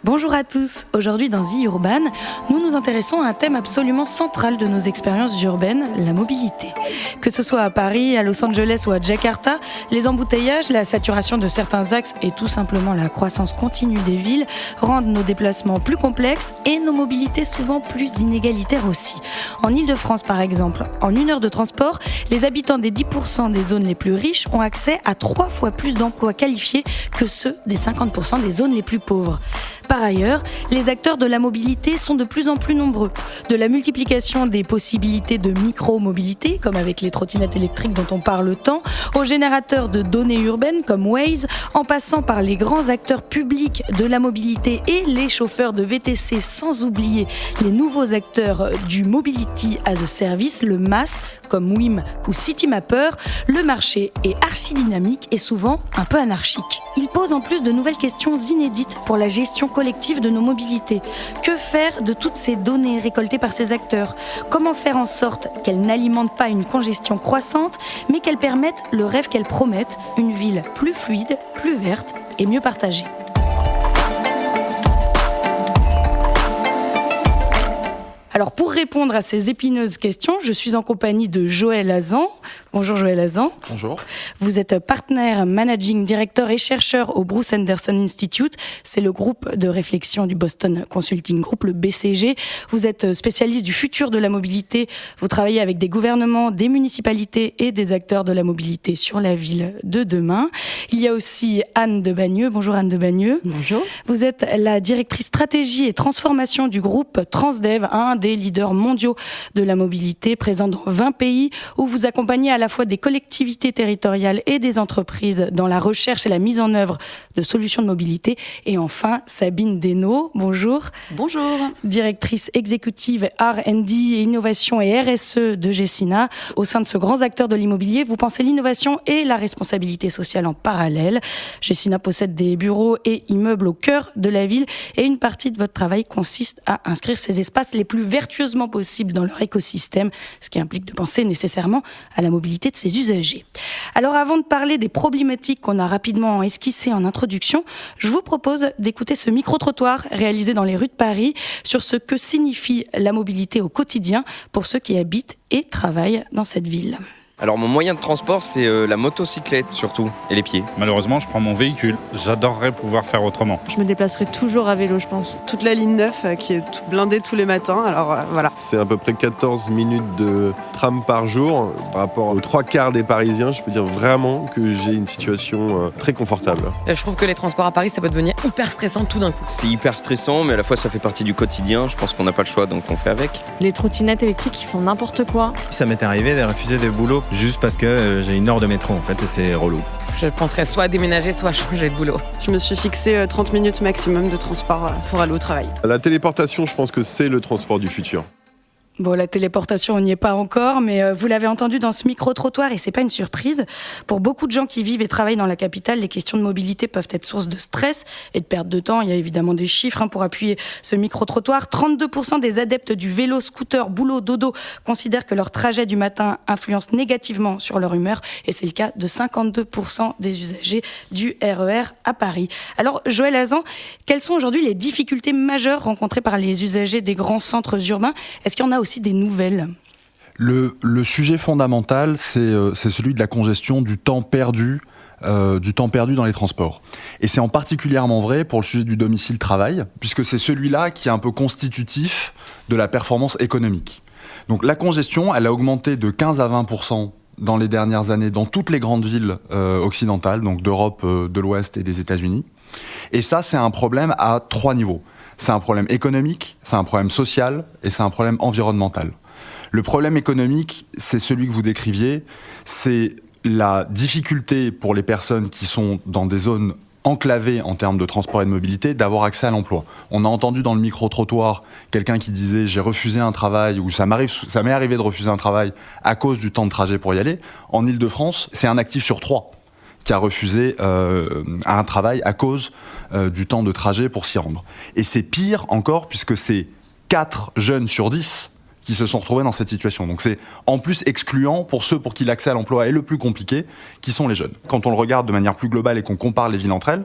Bonjour à tous, aujourd'hui dans The Urban, nous nous intéressons à un thème absolument central de nos expériences urbaines, la mobilité. Que ce soit à Paris, à Los Angeles ou à Jakarta, les embouteillages, la saturation de certains axes et tout simplement la croissance continue des villes rendent nos déplacements plus complexes et nos mobilités souvent plus inégalitaires aussi. En Île-de-France par exemple, en 1 heure de transport, les habitants des 10% des zones les plus riches ont accès à 3 fois plus d'emplois qualifiés que ceux des 50% des zones les plus pauvres. Par ailleurs, les acteurs de la mobilité sont de plus en plus nombreux. De la multiplication des possibilités de micro-mobilité, comme avec les trottinettes électriques dont on parle tant, aux générateurs de données urbaines comme Waze, en passant par les grands acteurs publics de la mobilité et les chauffeurs de VTC, sans oublier les nouveaux acteurs du Mobility as a Service, le MaaS, comme Wim ou Citymapper, le marché est archi-dynamique et souvent un peu anarchique. Il pose en plus de nouvelles questions inédites pour la gestion collective de nos mobilités. Que faire de toutes ces données récoltées par ces acteurs ? Comment faire en sorte qu'elles n'alimentent pas une congestion croissante, mais qu'elles permettent le rêve qu'elles promettent, une ville plus fluide, plus verte et mieux partagée ? Alors pour répondre à ces épineuses questions, je suis en compagnie de Joël Hazan. Bonjour Joël Hazan. Bonjour. Vous êtes partenaire, managing director et chercheur au Bruce Anderson Institute. C'est le groupe de réflexion du Boston Consulting Group, le BCG. Vous êtes spécialiste du futur de la mobilité. Vous travaillez avec des gouvernements, des municipalités et des acteurs de la mobilité sur la ville de demain. Il y a aussi Anne de Bagneux. Bonjour Anne de Bagneux. Bonjour. Vous êtes la directrice stratégie et transformation du groupe Transdev, un des leaders mondiaux de la mobilité, présent dans 20 pays, où vous accompagnez à la fois des collectivités territoriales et des entreprises dans la recherche et la mise en œuvre de solutions de mobilité. Et enfin, Sabine Desnaud, bonjour. Bonjour. Directrice exécutive R&D et innovation et RSE de Gecina. Au sein de ce grand acteur de l'immobilier, vous pensez l'innovation et la responsabilité sociale en parallèle. Gecina possède des bureaux et immeubles au cœur de la ville et une partie de votre travail consiste à inscrire ces espaces les plus vertueusement possible dans leur écosystème, ce qui implique de penser nécessairement à la mobilité de ses usagers. Alors avant de parler des problématiques qu'on a rapidement esquissées en introduction, je vous propose d'écouter ce micro-trottoir réalisé dans les rues de Paris sur ce que signifie la mobilité au quotidien pour ceux qui habitent et travaillent dans cette ville. Alors mon moyen de transport, c'est la motocyclette surtout, et les pieds. Malheureusement, je prends mon véhicule. J'adorerais pouvoir faire autremment. Je me déplacerai toujours à vélo, je pense. Toute la ligne 9 qui est tout blindée tous les matins, alors voilà. C'est à peu près 14 minutes de tram par jour. Par rapport aux 3/4 des Parisiens, je peux dire vraiment que j'ai une situation très confortable. Je trouve que les transports à Paris, ça peut devenir hyper stressant tout d'un coup. C'est hyper stressant, mais à la fois ça fait partie du quotidien. Je pense qu'on n'a pas le choix, donc on fait avec. Les trottinettes électriques, ils font n'importe quoi. Ça m'est arrivé de refuser des boulots juste parce que j'ai 1 heure de métro en fait et c'est relou. Je penserais soit à déménager, soit à changer de boulot. Je me suis fixé 30 minutes maximum de transport pour aller au travail. La téléportation, je pense que c'est le transport du futur. Bon, la téléportation, on n'y est pas encore, mais vous l'avez entendu dans ce micro-trottoir et c'est pas une surprise. Pour beaucoup de gens qui vivent et travaillent dans la capitale, les questions de mobilité peuvent être source de stress et de perte de temps. Il y a évidemment des chiffres pour appuyer ce micro-trottoir. 32% des adeptes du vélo, scooter, boulot, dodo considèrent que leur trajet du matin influence négativement sur leur humeur et c'est le cas de 52% des usagers du RER à Paris. Alors, Joël Hazan, quelles sont aujourd'hui les difficultés majeures rencontrées par les usagers des grands centres urbains ? Est-ce qu'il y en a aussi des nouvelles ? Le sujet fondamental, c'est celui de la congestion, du temps perdu dans les transports. Et c'est en particulièrement vrai pour le sujet du domicile-travail, puisque c'est celui-là qui est un peu constitutif de la performance économique. Donc la congestion, elle a augmenté de 15 à 20% dans les dernières années dans toutes les grandes villes occidentales, donc d'Europe, de l'Ouest et des États-Unis. Et ça, c'est un problème à 3 niveaux. C'est un problème économique, c'est un problème social et c'est un problème environnemental. Le problème économique, c'est celui que vous décriviez, c'est la difficulté pour les personnes qui sont dans des zones enclavées en termes de transport et de mobilité d'avoir accès à l'emploi. On a entendu dans le micro-trottoir quelqu'un qui disait « j'ai refusé un travail » ou « ça m'est arrivé de refuser un travail à cause du temps de trajet pour y aller ». En Île-de-France, c'est un actif sur 3 qui a refusé un travail à cause du temps de trajet pour s'y rendre. Et c'est pire encore puisque c'est 4 jeunes sur 10 qui se sont retrouvés dans cette situation. Donc c'est en plus excluant pour ceux pour qui l'accès à l'emploi est le plus compliqué, qui sont les jeunes. Quand on le regarde de manière plus globale et qu'on compare les villes entre elles,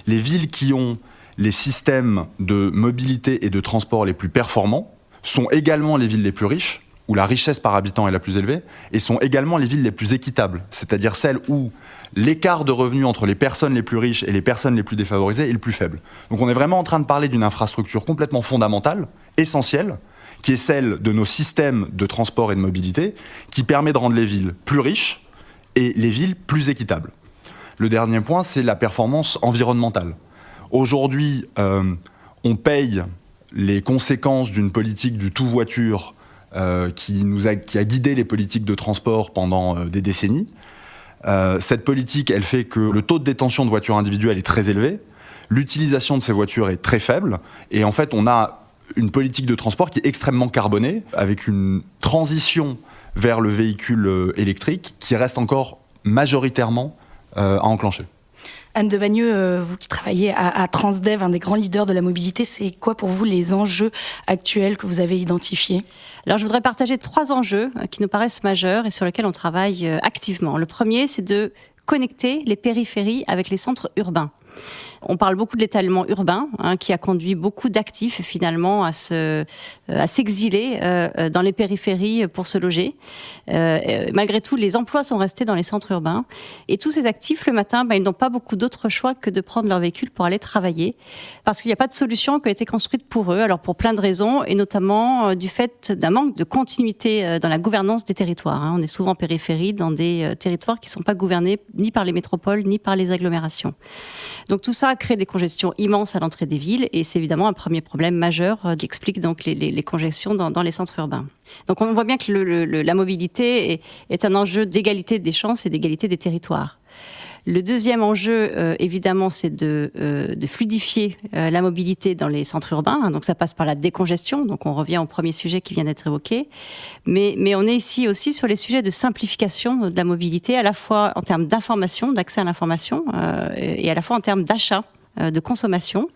les villes qui ont les systèmes de mobilité et de transport les plus performants, sont également les villes les plus riches, où la richesse par habitant est la plus élevée, et sont également les villes les plus équitables, c'est-à-dire celles où l'écart de revenus entre les personnes les plus riches et les personnes les plus défavorisées est le plus faible. Donc on est vraiment en train de parler d'une infrastructure complètement fondamentale, essentielle, qui est celle de nos systèmes de transport et de mobilité, qui permet de rendre les villes plus riches et les villes plus équitables. Le dernier point, c'est la performance environnementale. Aujourd'hui, on paye les conséquences d'une politique du tout-voiture qui a guidé les politiques de transport pendant des décennies. Cette politique, elle fait que le taux de détention de voitures individuelles est très élevé, l'utilisation de ces voitures est très faible, et en fait, on a une politique de transport qui est extrêmement carbonée, avec une transition vers le véhicule électrique qui reste encore majoritairement à enclencher. Anne de Bagneux, vous qui travaillez à Transdev, un des grands leaders de la mobilité, c'est quoi pour vous les enjeux actuels que vous avez identifiés ? Alors je voudrais partager 3 enjeux qui nous paraissent majeurs et sur lesquels on travaille activement. Le premier, c'est de connecter les périphéries avec les centres urbains. On parle beaucoup de l'étalement urbain, qui a conduit beaucoup d'actifs finalement à s'exiler dans les périphéries pour se loger. Malgré tout, les emplois sont restés dans les centres urbains. Et tous ces actifs, le matin, ils n'ont pas beaucoup d'autres choix que de prendre leur véhicule pour aller travailler, parce qu'il n'y a pas de solution qui a été construite pour eux. Alors pour plein de raisons, et notamment du fait d'un manque de continuité dans la gouvernance des territoires. On est souvent en périphérie, dans des territoires qui ne sont pas gouvernés ni par les métropoles, ni par les agglomérations. Donc tout ça crée des congestions immenses à l'entrée des villes et c'est évidemment un premier problème majeur qui explique donc les congestions dans les centres urbains. Donc on voit bien que la mobilité est un enjeu d'égalité des chances et d'égalité des territoires. Le deuxième enjeu, évidemment, c'est de fluidifier la mobilité dans les centres urbains. Donc ça passe par la décongestion. Donc on revient au premier sujet qui vient d'être évoqué. Mais on est ici aussi sur les sujets de simplification de la mobilité, à la fois en termes d'information, d'accès à l'information, et à la fois en termes d'achat, de consommation.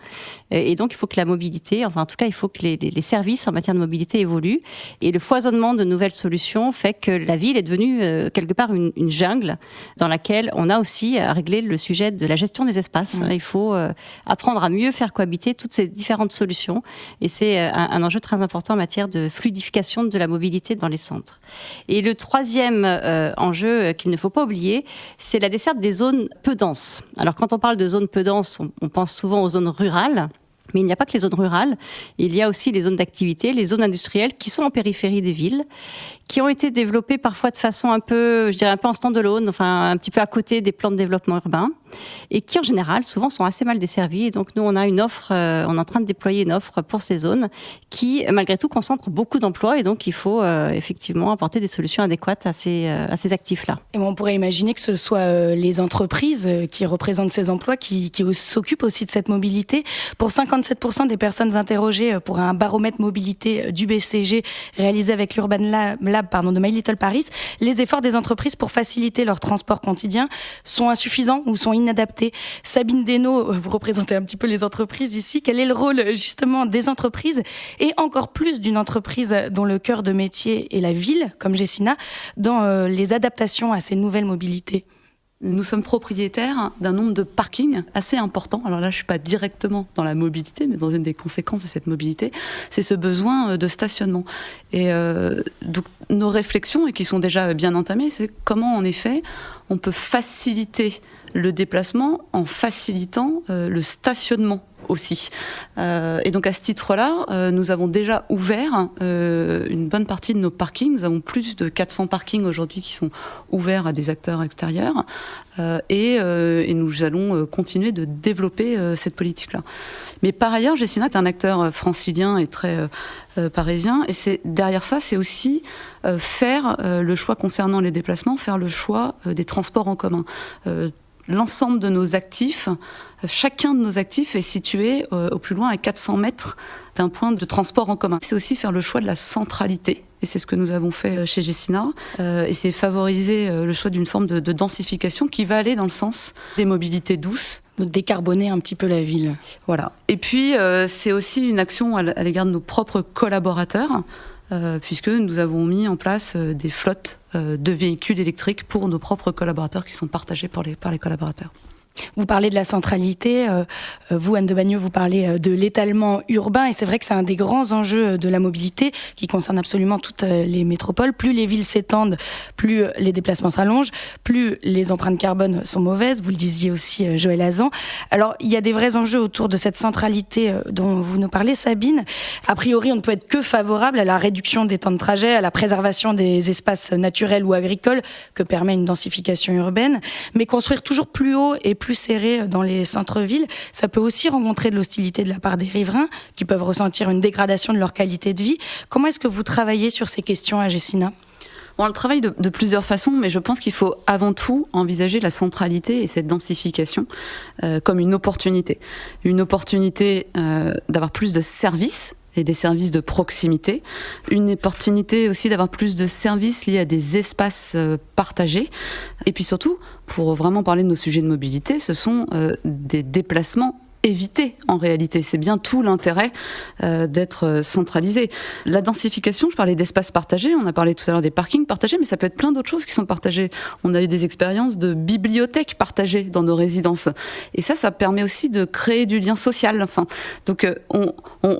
Et donc, il faut que la mobilité, enfin, en tout cas, il faut que les services en matière de mobilité évoluent. Et le foisonnement de nouvelles solutions fait que la ville est devenue, quelque part, une jungle dans laquelle on a aussi à régler le sujet de la gestion des espaces. Il faut apprendre à mieux faire cohabiter toutes ces différentes solutions. Et c'est un enjeu très important en matière de fluidification de la mobilité dans les centres. Et le troisième enjeu qu'il ne faut pas oublier, c'est la desserte des zones peu denses. Alors, quand on parle de zones peu denses, on pense souvent aux zones rurales. Mais il n'y a pas que les zones rurales, il y a aussi les zones d'activité, les zones industrielles qui sont en périphérie des villes, qui ont été développées parfois de façon un peu en stand-alone, enfin un petit peu à côté des plans de développement urbain, et qui en général, souvent, sont assez mal desservies. Et donc nous, on a une offre, on est en train de déployer une offre pour ces zones qui, malgré tout, concentre beaucoup d'emplois, et donc il faut effectivement apporter des solutions adéquates à ces actifs-là. Et on pourrait imaginer que ce soit les entreprises qui représentent ces emplois qui s'occupent aussi de cette mobilité. Pour 57% des personnes interrogées pour un baromètre mobilité du BCG réalisé avec l'Urban Lab de My Little Paris, les efforts des entreprises pour faciliter leur transport quotidien sont insuffisants ou sont inadaptés. Sabine Desnaux, vous représentez un petit peu les entreprises ici. Quel est le rôle justement des entreprises et encore plus d'une entreprise dont le cœur de métier est la ville, comme Gessina, dans les adaptations à ces nouvelles mobilités ? Nous sommes propriétaires d'un nombre de parkings assez important. Alors là, je ne suis pas directement dans la mobilité, mais dans une des conséquences de cette mobilité, c'est ce besoin de stationnement. Et donc, nos réflexions, et qui sont déjà bien entamées, c'est comment, en effet, on peut faciliter le déplacement en facilitant le stationnement aussi. Et donc à ce titre-là, nous avons déjà ouvert une bonne partie de nos parkings. Nous avons plus de 400 parkings aujourd'hui qui sont ouverts à des acteurs extérieurs et nous allons continuer de développer cette politique-là. Mais par ailleurs, Gessina est un acteur francilien et très parisien, et derrière ça, c'est aussi faire le choix concernant les déplacements, faire le choix des transports en commun. L'ensemble de nos actifs, chacun de nos actifs est situé au plus loin à 400 mètres d'un point de transport en commun. C'est aussi faire le choix de la centralité, et c'est ce que nous avons fait chez Gessina, et c'est favoriser le choix d'une forme de densification qui va aller dans le sens des mobilités douces. De décarboner un petit peu la ville. Voilà. Et puis, c'est aussi une action à l'égard de nos propres collaborateurs, puisque nous avons mis en place des flottes de véhicules électriques pour nos propres collaborateurs qui sont partagés par les collaborateurs. Vous parlez de la centralité, vous Anne de Bagneux, vous parlez de l'étalement urbain et c'est vrai que c'est un des grands enjeux de la mobilité qui concerne absolument toutes les métropoles. Plus les villes s'étendent, plus les déplacements s'allongent, plus les empreintes carbone sont mauvaises, vous le disiez aussi Joël Hazan. Alors il y a des vrais enjeux autour de cette centralité dont vous nous parlez Sabine. A priori on ne peut être que favorable à la réduction des temps de trajet, à la préservation des espaces naturels ou agricoles que permet une densification urbaine, mais construire toujours plus haut et plus serré dans les centres-villes, ça peut aussi rencontrer de l'hostilité de la part des riverains qui peuvent ressentir une dégradation de leur qualité de vie. Comment est-ce que vous travaillez sur ces questions à Gessina ? On le travaille de plusieurs façons, mais je pense qu'il faut avant tout envisager la centralité et cette densification comme une opportunité. Une opportunité d'avoir plus de services et des services de proximité. Une opportunité aussi d'avoir plus de services liés à des espaces partagés. Et puis surtout, pour vraiment parler de nos sujets de mobilité, ce sont des déplacements éviter en réalité. C'est bien tout l'intérêt d'être centralisé. La densification, je parlais d'espaces partagés, on a parlé tout à l'heure des parkings partagés, mais ça peut être plein d'autres choses qui sont partagées. On a eu des expériences de bibliothèques partagées dans nos résidences. Et ça permet aussi de créer du lien social. Enfin, donc on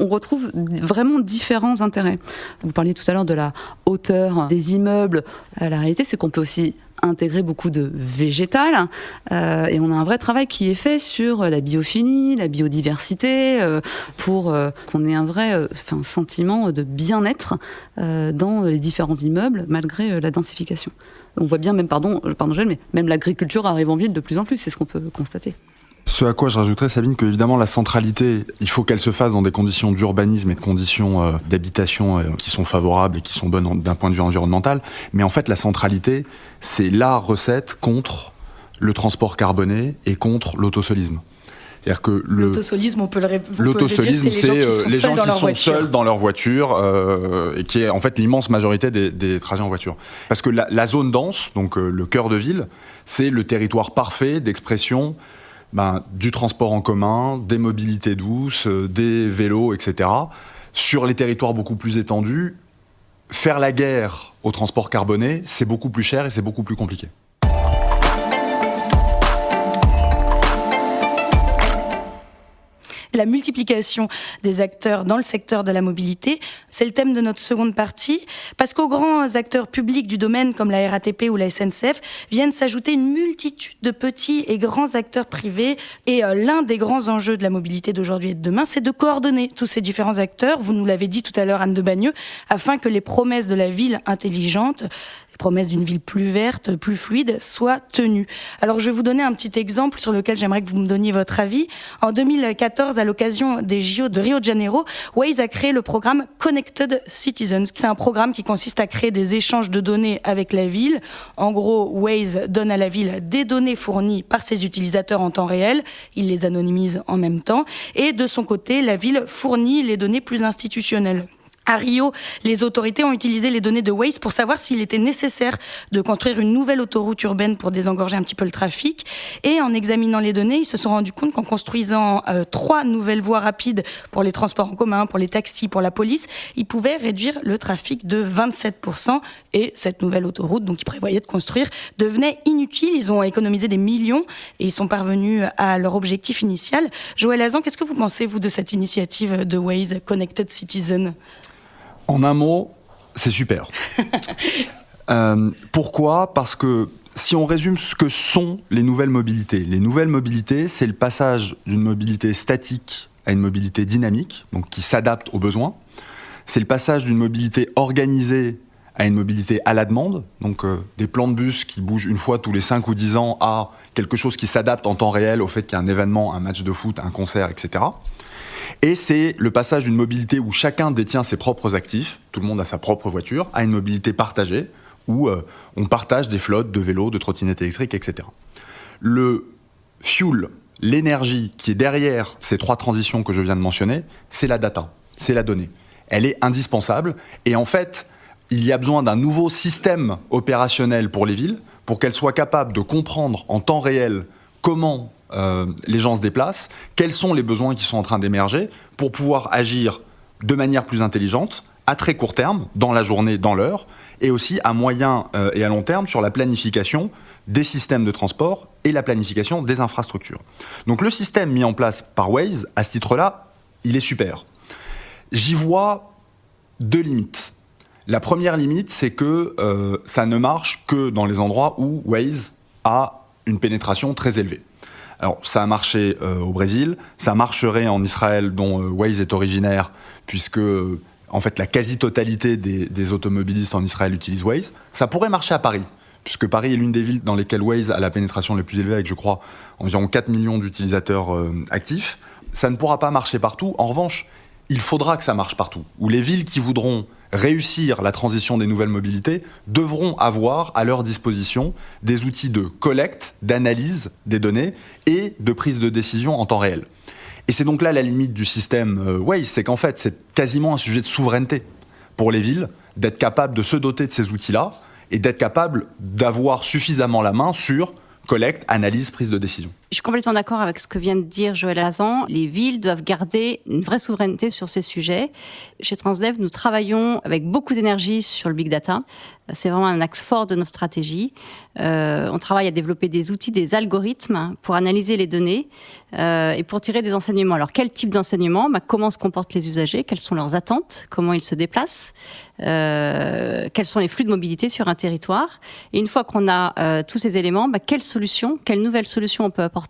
retrouve vraiment différents intérêts. Vous parliez tout à l'heure de la hauteur des immeubles. La réalité, c'est qu'on peut aussi intégrer beaucoup de végétal et on a un vrai travail qui est fait sur la biophilie, la biodiversité pour qu'on ait un vrai sentiment de bien-être dans les différents immeubles malgré la densification. On voit bien même, pardon Joël, mais même l'agriculture arrive en ville de plus en plus, c'est ce qu'on peut constater. Ce à quoi je rajouterais, Sabine, que évidemment la centralité, il faut qu'elle se fasse dans des conditions d'urbanisme et de conditions d'habitation qui sont favorables et qui sont bonnes d'un point de vue environnemental. Mais en fait, la centralité, c'est la recette contre le transport carboné et contre l'autosolisme. C'est-à-dire que l'autosolisme, on peut le dire, l'autosolisme, c'est les gens qui sont seuls dans leur voiture et qui est en fait l'immense majorité des trajets en voiture. Parce que la zone dense, donc le cœur de ville, c'est le territoire parfait d'expression du transport en commun, des mobilités douces, des vélos, etc. Sur les territoires beaucoup plus étendus, faire la guerre au transport carboné, c'est beaucoup plus cher et c'est beaucoup plus compliqué. La multiplication des acteurs dans le secteur de la mobilité, c'est le thème de notre seconde partie, parce qu'aux grands acteurs publics du domaine comme la RATP ou la SNCF viennent s'ajouter une multitude de petits et grands acteurs privés. Et l'un des grands enjeux de la mobilité d'aujourd'hui et de demain, c'est de coordonner tous ces différents acteurs, vous nous l'avez dit tout à l'heure Anne de Bagneux, afin que les promesses de la ville intelligente, les promesses d'une ville plus verte, plus fluide, soient tenues. Alors je vais vous donner un petit exemple sur lequel j'aimerais que vous me donniez votre avis. En 2014, à l'occasion des JO de Rio de Janeiro, Waze a créé le programme Connected Citizens. C'est un programme qui consiste à créer des échanges de données avec la ville. En gros, Waze donne à la ville des données fournies par ses utilisateurs en temps réel. Il les anonymise en même temps. Et de son côté, la ville fournit les données plus institutionnelles. À Rio, les autorités ont utilisé les données de Waze pour savoir s'il était nécessaire de construire une nouvelle autoroute urbaine pour désengorger un petit peu le trafic. Et en examinant les données, ils se sont rendus compte qu'en construisant 3 nouvelles voies rapides pour les transports en commun, pour les taxis, pour la police, ils pouvaient réduire le trafic de 27%. Et cette nouvelle autoroute, donc ils prévoyaient de construire, devenait inutile. Ils ont économisé des millions et ils sont parvenus à leur objectif initial. Joël Hazan, qu'est-ce que vous pensez, vous, de cette initiative de Waze Connected Citizen ? En un mot, c'est super. Pourquoi ? Parce que si on résume ce que sont les nouvelles mobilités, c'est le passage d'une mobilité statique à une mobilité dynamique, donc qui s'adapte aux besoins. C'est le passage d'une mobilité organisée à une mobilité à la demande, donc des plans de bus qui bougent une fois tous les 5 ou 10 ans à quelque chose qui s'adapte en temps réel au fait qu'il y a un événement, un match de foot, un concert, etc. Et c'est le passage d'une mobilité où chacun détient ses propres actifs, tout le monde a sa propre voiture, à une mobilité partagée, où on partage des flottes de vélos, de trottinettes électriques, etc. Le fuel, l'énergie qui est derrière ces 3 transitions que je viens de mentionner, c'est la data, c'est la donnée. Elle est indispensable et en fait, il y a besoin d'un nouveau système opérationnel pour les villes pour qu'elles soient capables de comprendre en temps réel comment les gens se déplacent, quels sont les besoins qui sont en train d'émerger pour pouvoir agir de manière plus intelligente, à très court terme, dans la journée, dans l'heure, et aussi à moyen et à long terme sur la planification des systèmes de transport et la planification des infrastructures. Donc le système mis en place par Waze, à ce titre-là, il est super. J'y vois 2 limites. La première limite, c'est que ça ne marche que dans les endroits où Waze a une pénétration très élevée. Alors, ça a marché au Brésil, ça marcherait en Israël, dont Waze est originaire, puisque en fait, la quasi-totalité des automobilistes en Israël utilisent Waze. Ça pourrait marcher à Paris, puisque Paris est l'une des villes dans lesquelles Waze a la pénétration la plus élevée, avec, je crois, environ 4 millions d'utilisateurs actifs. Ça ne pourra pas marcher partout. En revanche, il faudra que ça marche partout. Où les villes qui voudront réussir la transition des nouvelles mobilités devront avoir à leur disposition des outils de collecte, d'analyse des données et de prise de décision en temps réel. Et c'est donc là la limite du système Waze, c'est qu'en fait, c'est quasiment un sujet de souveraineté pour les villes d'être capable de se doter de ces outils-là et d'être capable d'avoir suffisamment la main sur collecte, analyse, prise de décision. Je suis complètement d'accord avec ce que vient de dire Joël Hazan. Les villes doivent garder une vraie souveraineté sur ces sujets. Chez Transdev, nous travaillons avec beaucoup d'énergie sur le big data. C'est vraiment un axe fort de nos stratégies. On travaille à développer des outils, des algorithmes pour analyser les données et pour tirer des enseignements. Alors, quel type d'enseignement ? Comment se comportent les usagers ? Quelles sont leurs attentes ? Comment ils se déplacent ? Quels sont les flux de mobilité sur un territoire ? Et une fois qu'on a tous ces éléments, quelles nouvelles solutions on peut apporter ?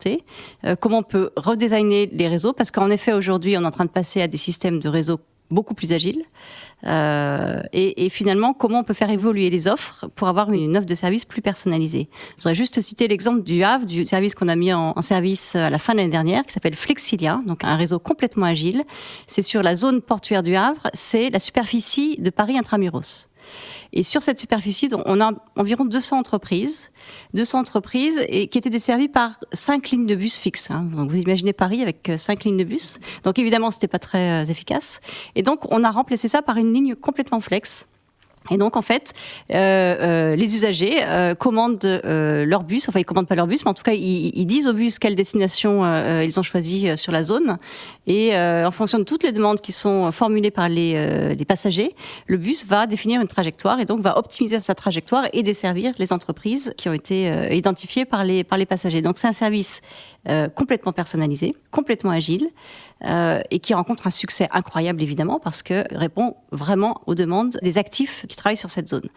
Comment on peut redesigner les réseaux ? Parce qu'en effet, aujourd'hui, on est en train de passer à des systèmes de réseaux beaucoup plus agiles. Et finalement, comment on peut faire évoluer les offres pour avoir une offre de service plus personnalisée. Je voudrais juste citer l'exemple du Havre, du service qu'on a mis en service à la fin de l'année dernière, qui s'appelle Flexilia, donc un réseau complètement agile. C'est sur la zone portuaire du Havre, c'est la superficie de Paris Intramuros. Et sur cette superficie, on a environ 200 entreprises et qui étaient desservies par 5 lignes de bus fixes. Donc vous imaginez Paris avec 5 lignes de bus. Donc évidemment, c'était pas très efficace. Et donc on a remplacé ça par une ligne complètement flex. Et donc, en fait, les usagers commandent leur bus. Enfin, ils commandent pas leur bus, mais en tout cas, ils disent au bus quelle destination ils ont choisi sur la zone. Et en fonction de toutes les demandes qui sont formulées par les passagers, le bus va définir une trajectoire et donc va optimiser sa trajectoire et desservir les entreprises qui ont été identifiées par les passagers. Donc, c'est un service complètement personnalisé, complètement agile, et qui rencontre un succès incroyable évidemment parce que répond vraiment aux demandes des actifs qui travaillent sur cette zone.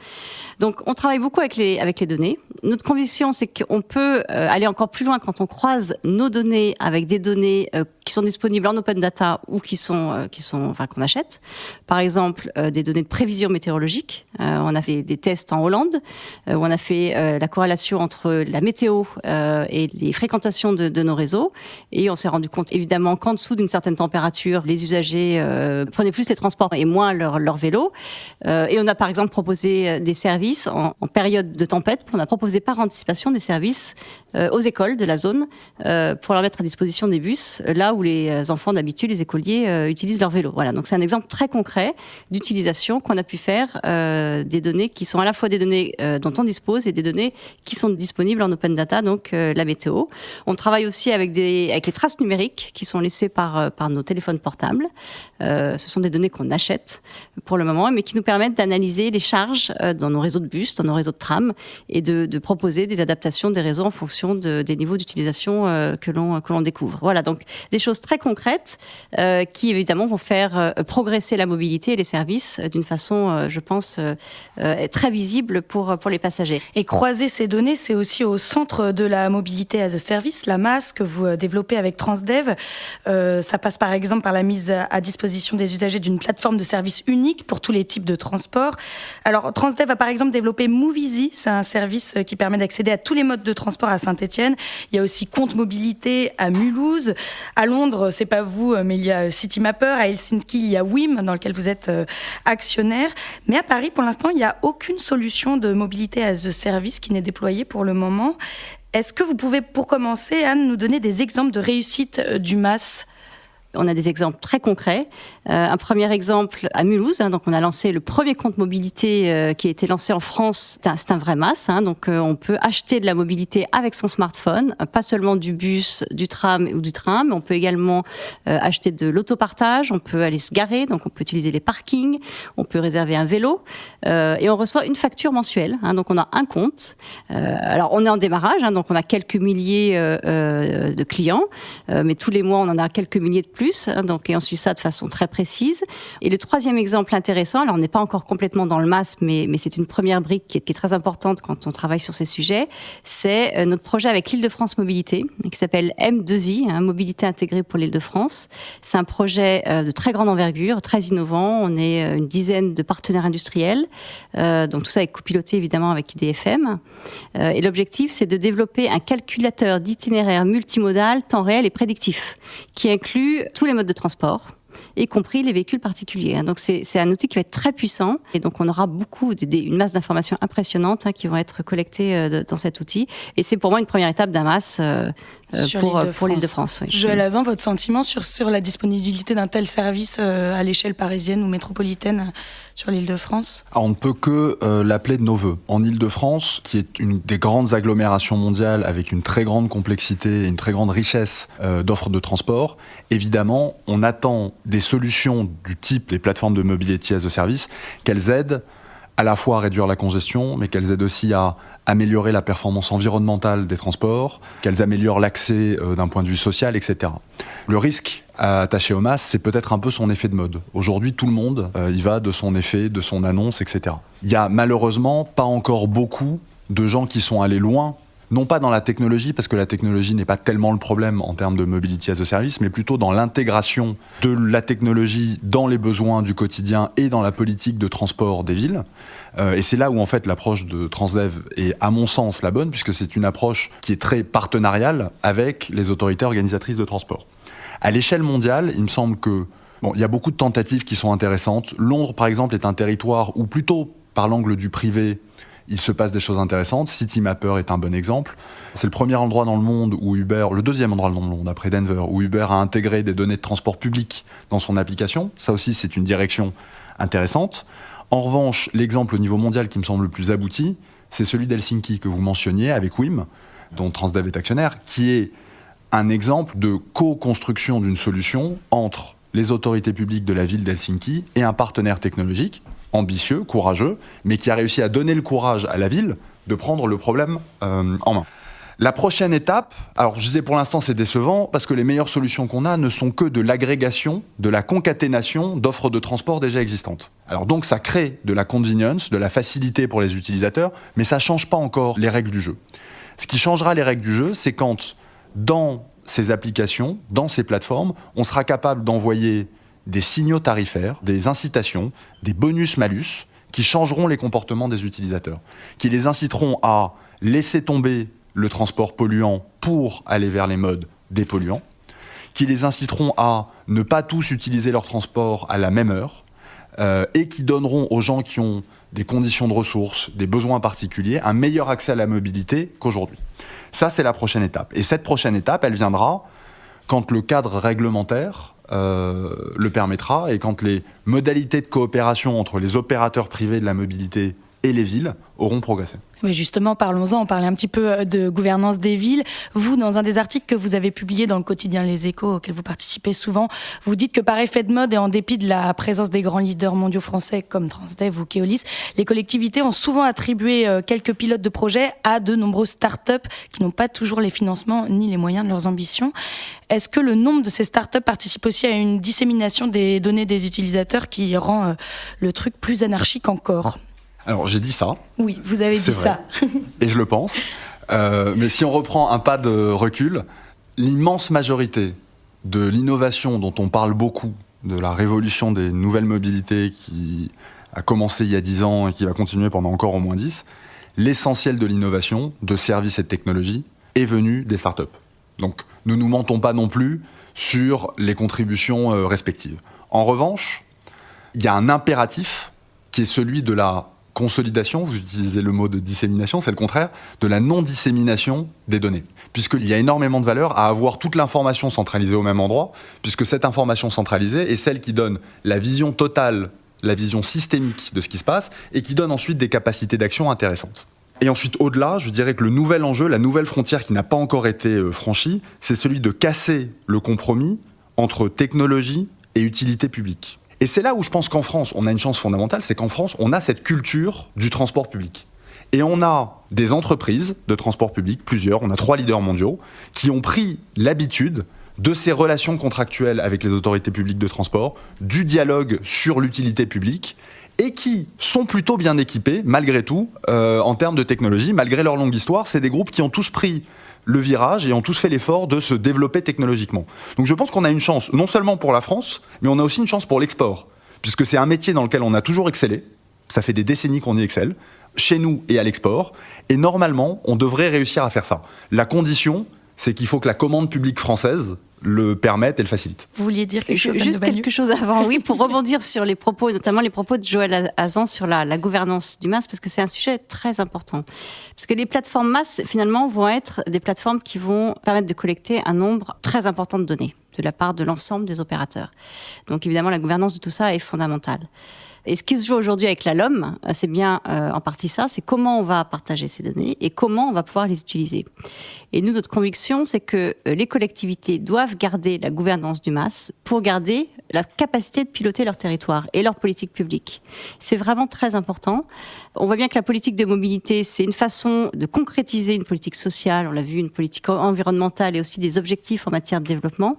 Donc on travaille beaucoup avec les données. Notre conviction, c'est qu'on peut aller encore plus loin quand on croise nos données avec des données qui sont disponibles en open data ou qu'on achète. Par exemple, des données de prévision météorologique. On a fait des tests en Hollande où on a fait la corrélation entre la météo et les fréquentations de nos réseaux. Et on s'est rendu compte évidemment qu'en dessous d'une certaine température, les usagers prenaient plus les transports et moins leur vélo. Et on a par exemple proposé des services en période de tempête. On a proposé par anticipation des services aux écoles de la zone pour leur mettre à disposition des bus là où les enfants d'habitude, les écoliers, utilisent leur vélo. Voilà, donc c'est un exemple très concret d'utilisation qu'on a pu faire des données qui sont à la fois des données dont on dispose et des données qui sont disponibles en open data, donc la météo. On travaille aussi avec les traces numériques qui sont laissées par nos téléphones portables. Ce sont des données qu'on achète pour le moment, mais qui nous permettent d'analyser les charges dans nos réseaux de bus, dans nos réseaux de tram, et de proposer des adaptations des réseaux en fonction des niveaux d'utilisation que l'on découvre. Voilà, donc des choses très concrètes qui évidemment vont faire progresser la mobilité et les services d'une façon, je pense, très visible pour les passagers. Et croiser ces données, c'est aussi au centre de la mobilité as a service, la MaaS que vous développez avec Transdev. Ça passe par exemple par la mise à disposition des usagers d'une plateforme de service unique pour tous les types de transports. Alors Transdev a par exemple développé Movizy, c'est un service qui permet d'accéder à tous les modes de transport à Saint-Étienne. Il y a aussi Compte Mobilité à Mulhouse. À Londres, c'est pas vous, mais il y a Citymapper. À Helsinki, il y a WIM, dans lequel vous êtes actionnaire. Mais à Paris, pour l'instant, il n'y a aucune solution de mobilité as a service qui n'est déployée pour le moment. Est-ce que vous pouvez, pour commencer, Anne, nous donner des exemples de réussite du MaaS On a des exemples très concrets. Un premier exemple à Mulhouse, donc on a lancé le premier compte mobilité qui a été lancé en France. C'est un vrai MaaS, donc on peut acheter de la mobilité avec son smartphone, pas seulement du bus, du tram ou du train, mais on peut également acheter de l'autopartage, on peut aller se garer, donc on peut utiliser les parkings, on peut réserver un vélo et on reçoit une facture mensuelle. Donc on a un compte. Alors on est en démarrage, donc on a quelques milliers de clients, mais tous les mois on en a quelques milliers de plus, donc, et on suit ça de façon très précise. Et le troisième exemple intéressant, alors on n'est pas encore complètement dans le MaaS, mais c'est une première brique qui est très importante quand on travaille sur ces sujets, c'est notre projet avec l'Île-de-France Mobilité, qui s'appelle M2I, Mobilité intégrée pour l'Île-de-France. C'est un projet de très grande envergure, très innovant. On est une dizaine de partenaires industriels, donc tout ça est copiloté évidemment avec IDFM. Et l'objectif, c'est de développer un calculateur d'itinéraire multimodal, temps réel et prédictif, qui inclut tous les modes de transport, y compris les véhicules particuliers. Donc c'est un outil qui va être très puissant et donc on aura une masse d'informations impressionnantes qui vont être collectées dans cet outil. Et c'est pour moi une première étape d'un MaaS pour l'Île-de-France. Oui. Joël Hazan, votre sentiment sur la disponibilité d'un tel service à l'échelle parisienne ou métropolitaine sur l'Île-de-France ? On ne peut que l'appeler de nos voeux. En Île-de-France, qui est une des grandes agglomérations mondiales avec une très grande complexité et une très grande richesse d'offres de transport, évidemment, on attend des solutions du type les plateformes de mobility as a service, qu'elles aident à la fois à réduire la congestion, mais qu'elles aident aussi à améliorer la performance environnementale des transports, qu'elles améliorent l'accès d'un point de vue social, etc. Le risque attaché au MaaS, c'est peut-être un peu son effet de mode. Aujourd'hui, tout le monde y va de son effet, de son annonce, etc. Il y a malheureusement pas encore beaucoup de gens qui sont allés loin, non pas dans la technologie, parce que la technologie n'est pas tellement le problème en termes de mobility as a service, mais plutôt dans l'intégration de la technologie dans les besoins du quotidien et dans la politique de transport des villes. Et c'est là où, en fait, l'approche de Transdev est, à mon sens, la bonne, puisque c'est une approche qui est très partenariale avec les autorités organisatrices de transport. À l'échelle mondiale, il me semble que il y a beaucoup de tentatives qui sont intéressantes. Londres, par exemple, est un territoire où, plutôt par l'angle du privé, il se passe des choses intéressantes. Citymapper est un bon exemple. C'est le premier endroit dans le monde où Uber, le deuxième endroit dans le monde après Denver, où Uber a intégré des données de transport public dans son application. Ça aussi, c'est une direction intéressante. En revanche, l'exemple au niveau mondial qui me semble le plus abouti, c'est celui d'Helsinki que vous mentionniez avec Wim, dont Transdev est actionnaire, qui est un exemple de co-construction d'une solution entre les autorités publiques de la ville d'Helsinki et un partenaire technologique ambitieux, courageux, mais qui a réussi à donner le courage à la ville de prendre le problème en main. La prochaine étape, alors je disais pour l'instant c'est décevant, parce que les meilleures solutions qu'on a ne sont que de l'agrégation, de la concaténation d'offres de transport déjà existantes. Alors donc ça crée de la convenience, de la facilité pour les utilisateurs, mais ça ne change pas encore les règles du jeu. Ce qui changera les règles du jeu, c'est quand dans ces applications, dans ces plateformes, on sera capable d'envoyer des signaux tarifaires, des incitations, des bonus-malus qui changeront les comportements des utilisateurs, qui les inciteront à laisser tomber le transport polluant pour aller vers les modes dépolluants, qui les inciteront à ne pas tous utiliser leur transport à la même heure et qui donneront aux gens qui ont des conditions de ressources, des besoins particuliers, un meilleur accès à la mobilité qu'aujourd'hui. Ça, c'est la prochaine étape. Et cette prochaine étape, elle viendra quand le cadre réglementaire le permettra et quand les modalités de coopération entre les opérateurs privés de la mobilité et les villes auront progressé. Mais justement, parlons-en, on parlait un petit peu de gouvernance des villes. Vous, dans un des articles que vous avez publié dans le quotidien Les Échos, auquel vous participez souvent, vous dites que par effet de mode et en dépit de la présence des grands leaders mondiaux français comme Transdev ou Keolis, les collectivités ont souvent attribué quelques pilotes de projets à de nombreuses start-up qui n'ont pas toujours les financements ni les moyens de leurs ambitions. Est-ce que le nombre de ces start-up participe aussi à une dissémination des données des utilisateurs qui rend le truc plus anarchique encore ? Alors j'ai dit ça. Oui, vous avez dit ça. Et je le pense. Mais si on reprend un pas de recul, l'immense majorité de l'innovation dont on parle beaucoup, de la révolution des nouvelles mobilités qui a commencé il y a 10 ans et qui va continuer pendant encore au moins 10, l'essentiel de l'innovation, de services et de technologies, est venu des startups. Donc ne nous mentons pas non plus sur les contributions respectives. En revanche, il y a un impératif qui est celui de la consolidation, vous utilisez le mot de dissémination, c'est le contraire, de la non-dissémination des données. Puisqu'il y a énormément de valeur à avoir toute l'information centralisée au même endroit, puisque cette information centralisée est celle qui donne la vision totale, la vision systémique de ce qui se passe, et qui donne ensuite des capacités d'action intéressantes. Et ensuite, au-delà, je dirais que le nouvel enjeu, la nouvelle frontière qui n'a pas encore été franchie, c'est celui de casser le compromis entre technologie et utilité publique. Et c'est là où je pense qu'en France, on a une chance fondamentale, c'est qu'en France, on a cette culture du transport public. Et on a des entreprises de transport public, plusieurs, on a 3 leaders mondiaux, qui ont pris l'habitude de ces relations contractuelles avec les autorités publiques de transport, du dialogue sur l'utilité publique, et qui sont plutôt bien équipés, malgré tout, en termes de technologie, malgré leur longue histoire. C'est des groupes qui ont tous pris le virage et ont tous fait l'effort de se développer technologiquement. Donc je pense qu'on a une chance, non seulement pour la France, mais on a aussi une chance pour l'export, puisque c'est un métier dans lequel on a toujours excellé, ça fait des décennies qu'on y excelle, chez nous et à l'export, et normalement, on devrait réussir à faire ça. La condition, c'est qu'il faut que la commande publique française le permette et le facilite. Vous vouliez dire quelque chose, Juste quelque chose avant, oui, pour rebondir sur les propos, notamment les propos de Joël Hazan sur la gouvernance du MaaS, parce que c'est un sujet très important. Parce que les plateformes MaaS, finalement, vont être des plateformes qui vont permettre de collecter un nombre très important de données de la part de l'ensemble des opérateurs. Donc évidemment, la gouvernance de tout ça est fondamentale. Et ce qui se joue aujourd'hui avec la LOM, c'est bien en partie ça, c'est comment on va partager ces données et comment on va pouvoir les utiliser. Et nous, notre conviction, c'est que les collectivités doivent garder la gouvernance du MaaS pour garder la capacité de piloter leur territoire et leur politique publique. C'est vraiment très important. On voit bien que la politique de mobilité, c'est une façon de concrétiser une politique sociale, on l'a vu, une politique environnementale et aussi des objectifs en matière de développement.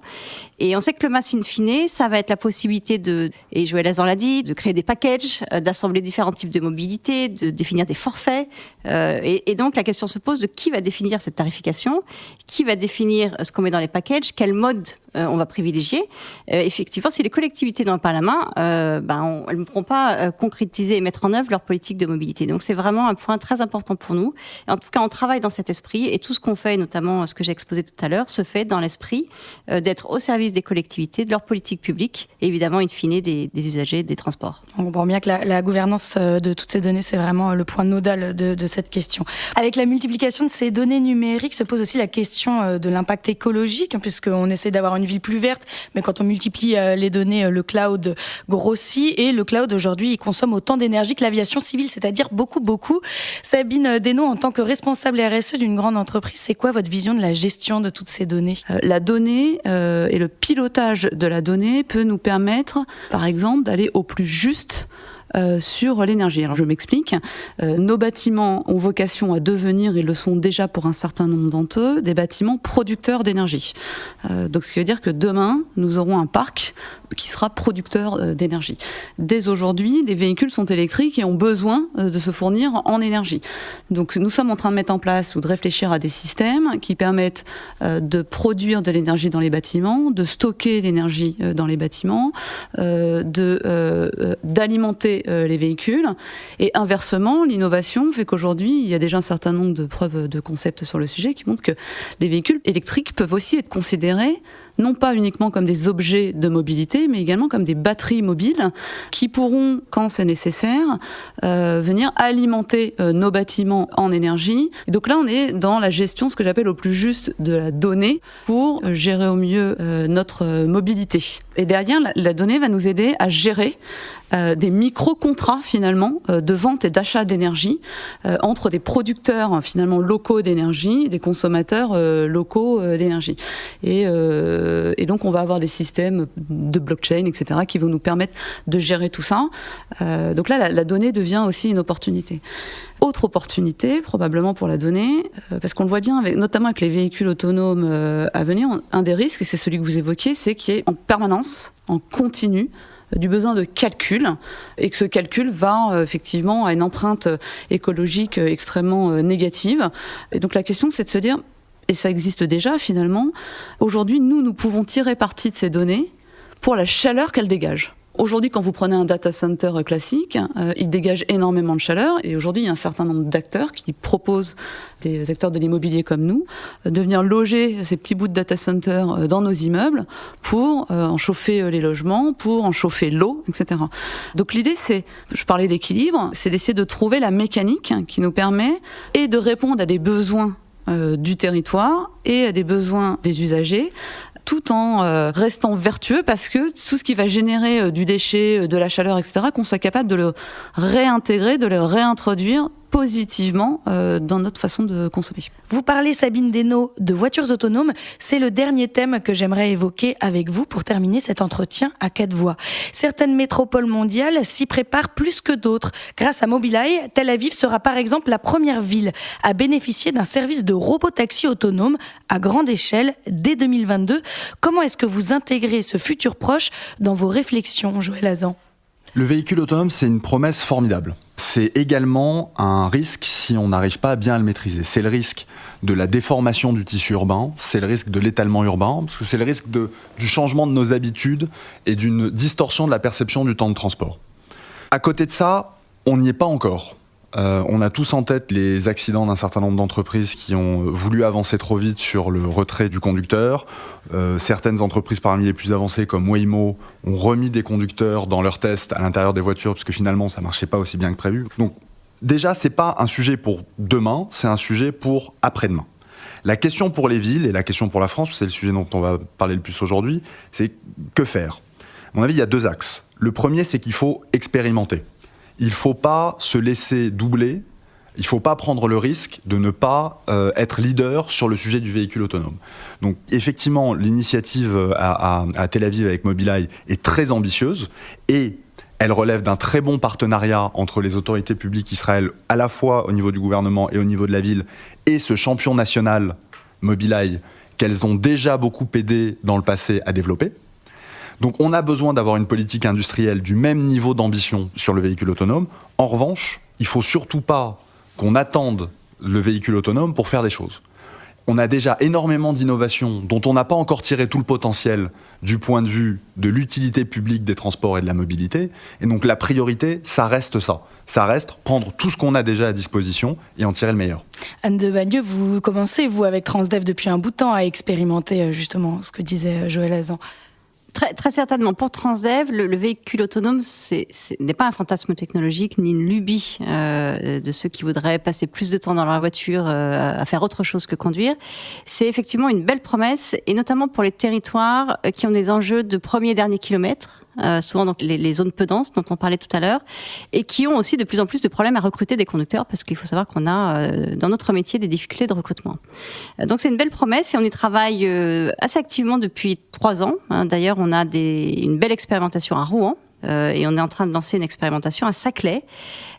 Et on sait que le MaaS, in fine, ça va être la possibilité de, et Joël Hazan l'a dit, de créer des packages, d'assembler différents types de mobilité, de définir des forfaits. Et donc, la question se pose de qui va définir cette tarification, qui va définir ce qu'on met dans les packages, quel mode on va privilégier. Effectivement, si les collectivités n'ont pas la main, elles ne pourront pas concrétiser et mettre en œuvre leur politique de mobilité. Donc, c'est vraiment un point très important pour nous. Et en tout cas, on travaille dans cet esprit et tout ce qu'on fait, notamment ce que j'ai exposé tout à l'heure, se fait dans l'esprit d'être au service des collectivités, de leur politique publique et évidemment, in fine, des usagers des transports. On comprend bien que la gouvernance de toutes ces données, c'est vraiment le point nodal de cette question. Avec la multiplication de ces données numériques, se pose aussi la question de l'impact écologique, puisqu'on essaie d'avoir une ville plus verte, mais quand on multiplie les données, le cloud grossit, et le cloud aujourd'hui, il consomme autant d'énergie que l'aviation civile, c'est-à-dire beaucoup. Sabine Desnaux, en tant que responsable RSE d'une grande entreprise, c'est quoi votre vision de la gestion de toutes ces données ? La donnée et le pilotage de la donnée peut nous permettre, par exemple, d'aller au plus juste sur l'énergie. Alors je m'explique. Nos bâtiments ont vocation à devenir, ils le sont déjà pour un certain nombre d'entre eux, des bâtiments producteurs d'énergie. Donc ce qui veut dire que demain, nous aurons un parc qui sera producteur d'énergie. Dès aujourd'hui, les véhicules sont électriques et ont besoin de se fournir en énergie. Donc nous sommes en train de mettre en place ou de réfléchir à des systèmes qui permettent de produire de l'énergie dans les bâtiments, de stocker l'énergie dans les bâtiments, d'alimenter les véhicules. Et inversement, l'innovation fait qu'aujourd'hui, il y a déjà un certain nombre de preuves de concept sur le sujet qui montrent que les véhicules électriques peuvent aussi être considérés non pas uniquement comme des objets de mobilité, mais également comme des batteries mobiles qui pourront, quand c'est nécessaire, venir alimenter nos bâtiments en énergie. Et donc là, on est dans la gestion, ce que j'appelle au plus juste de la donnée, pour gérer au mieux notre mobilité. Et derrière, la donnée va nous aider à gérer des micro-contrats finalement de vente et d'achat d'énergie entre des producteurs finalement locaux d'énergie, des consommateurs locaux d'énergie. Et donc on va avoir des systèmes de blockchain, etc., qui vont nous permettre de gérer tout ça. Donc là, la donnée devient aussi une opportunité. Autre opportunité, probablement pour la donnée, parce qu'on le voit bien, notamment avec les véhicules autonomes à venir, un des risques, et c'est celui que vous évoquiez, c'est qu'il y ait en permanence, en continu, du besoin de calcul, et que ce calcul va effectivement à une empreinte écologique extrêmement négative. Et donc la question, c'est de se dire, et ça existe déjà finalement, aujourd'hui, nous pouvons tirer parti de ces données pour la chaleur qu'elles dégagent. Aujourd'hui, quand vous prenez un data center classique, il dégage énormément de chaleur. Et aujourd'hui, il y a un certain nombre d'acteurs qui proposent, des acteurs de l'immobilier comme nous, de venir loger ces petits bouts de data center dans nos immeubles pour en chauffer les logements, pour en chauffer l'eau, etc. Donc l'idée, c'est, je parlais d'équilibre, c'est d'essayer de trouver la mécanique qui nous permet et de répondre à des besoins du territoire et à des besoins des usagers, tout en restant vertueux, parce que tout ce qui va générer du déchet, de la chaleur, etc., qu'on soit capable de le réintégrer, de le réintroduire positivement dans notre façon de consommer. Vous parlez, Sabine Desnaux, de voitures autonomes. C'est le dernier thème que j'aimerais évoquer avec vous pour terminer cet entretien à 4 voix. Certaines métropoles mondiales s'y préparent plus que d'autres. Grâce à Mobileye, Tel Aviv sera par exemple la première ville à bénéficier d'un service de robotaxi autonome à grande échelle dès 2022. Comment est-ce que vous intégrez ce futur proche dans vos réflexions, Joël Hazan ? Le véhicule autonome, c'est une promesse formidable. C'est également un risque si on n'arrive pas à bien le maîtriser. C'est le risque de la déformation du tissu urbain, c'est le risque de l'étalement urbain, parce que c'est le risque du changement de nos habitudes et d'une distorsion de la perception du temps de transport. À côté de ça, on n'y est pas encore. On a tous en tête les accidents d'un certain nombre d'entreprises qui ont voulu avancer trop vite sur le retrait du conducteur. Certaines entreprises parmi les plus avancées comme Waymo ont remis des conducteurs dans leurs tests à l'intérieur des voitures parce que finalement ça marchait pas aussi bien que prévu. Donc déjà, c'est pas un sujet pour demain, c'est un sujet pour après-demain. La question pour les villes et la question pour la France, c'est le sujet dont on va parler le plus aujourd'hui, c'est que faire ? À mon avis, il y a 2 axes. Le premier, c'est qu'il faut expérimenter. Il ne faut pas se laisser doubler, il ne faut pas prendre le risque de ne pas être leader sur le sujet du véhicule autonome. Donc effectivement, l'initiative à Tel Aviv avec Mobileye est très ambitieuse et elle relève d'un très bon partenariat entre les autorités publiques israéliennes, à la fois au niveau du gouvernement et au niveau de la ville, et ce champion national Mobileye qu'elles ont déjà beaucoup aidé dans le passé à développer. Donc on a besoin d'avoir une politique industrielle du même niveau d'ambition sur le véhicule autonome. En revanche, il ne faut surtout pas qu'on attende le véhicule autonome pour faire des choses. On a déjà énormément d'innovations dont on n'a pas encore tiré tout le potentiel du point de vue de l'utilité publique des transports et de la mobilité. Et donc la priorité, ça reste ça. Ça reste prendre tout ce qu'on a déjà à disposition et en tirer le meilleur. Anne Debagneux, vous commencez, vous, avec Transdev depuis un bout de temps, à expérimenter justement ce que disait Joël Hazan. Très certainement. Pour Transdev, le véhicule autonome n'est pas un fantasme technologique ni une lubie de ceux qui voudraient passer plus de temps dans leur voiture à faire autre chose que conduire. C'est effectivement une belle promesse, et notamment pour les territoires qui ont des enjeux de premier et dernier kilomètre, souvent donc les zones peu denses dont on parlait tout à l'heure, et qui ont aussi de plus en plus de problèmes à recruter des conducteurs, parce qu'il faut savoir qu'on a dans notre métier des difficultés de recrutement. Donc c'est une belle promesse et on y travaille assez activement depuis 3 ans. D'ailleurs, on a une belle expérimentation à Rouen. Et on est en train de lancer une expérimentation à Saclay.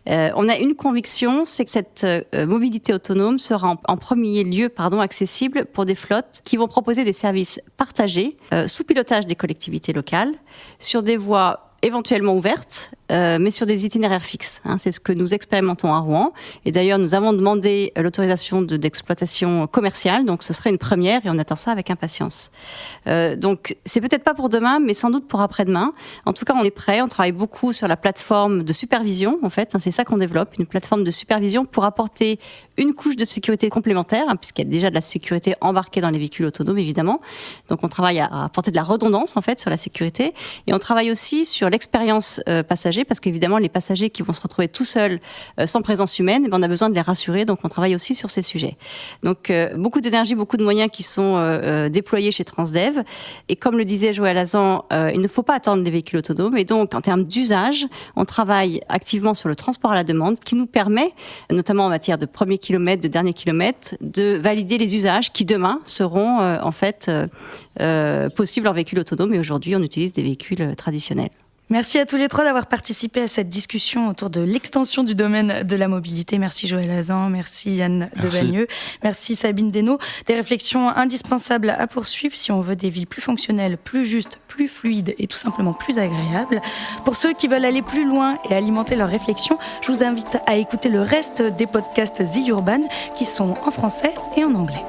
On a une conviction, c'est que cette mobilité autonome sera en premier lieu accessible pour des flottes qui vont proposer des services partagés sous pilotage des collectivités locales sur des voies éventuellement ouvertes, mais sur des itinéraires fixes. C'est ce que nous expérimentons à Rouen. Et d'ailleurs, nous avons demandé l'autorisation d'exploitation commerciale, donc ce serait une première et on attend ça avec impatience. Donc, c'est peut-être pas pour demain, mais sans doute pour après-demain. En tout cas, on est prêt. On travaille beaucoup sur la plateforme de supervision, en fait. C'est ça qu'on développe, une plateforme de supervision pour apporter une couche de sécurité complémentaire, puisqu'il y a déjà de la sécurité embarquée dans les véhicules autonomes, évidemment. Donc, on travaille à apporter de la redondance, en fait, sur la sécurité. Et on travaille aussi sur l'expérience passager, parce qu'évidemment, les passagers qui vont se retrouver tout seuls, sans présence humaine, on a besoin de les rassurer. Donc, on travaille aussi sur ces sujets. Donc, beaucoup d'énergie, beaucoup de moyens qui sont déployés chez Transdev. Et comme le disait Joël Hazan, il ne faut pas attendre les véhicules autonomes. Et donc, en termes d'usage, on travaille activement sur le transport à la demande, qui nous permet, notamment en matière de premier kilomètre, de dernier kilomètre, de valider les usages qui demain seront possibles en véhicule autonome. Et aujourd'hui, on utilise des véhicules traditionnels. Merci à tous les 3 d'avoir participé à cette discussion autour de l'extension du domaine de la mobilité. Merci Joël Hazan, merci Anne Debagneux, merci Sabine Desnaux. Des réflexions indispensables à poursuivre si on veut des vies plus fonctionnelles, plus justes, plus fluides et tout simplement plus agréables. Pour ceux qui veulent aller plus loin et alimenter leurs réflexions, je vous invite à écouter le reste des podcasts The Urban qui sont en français et en anglais.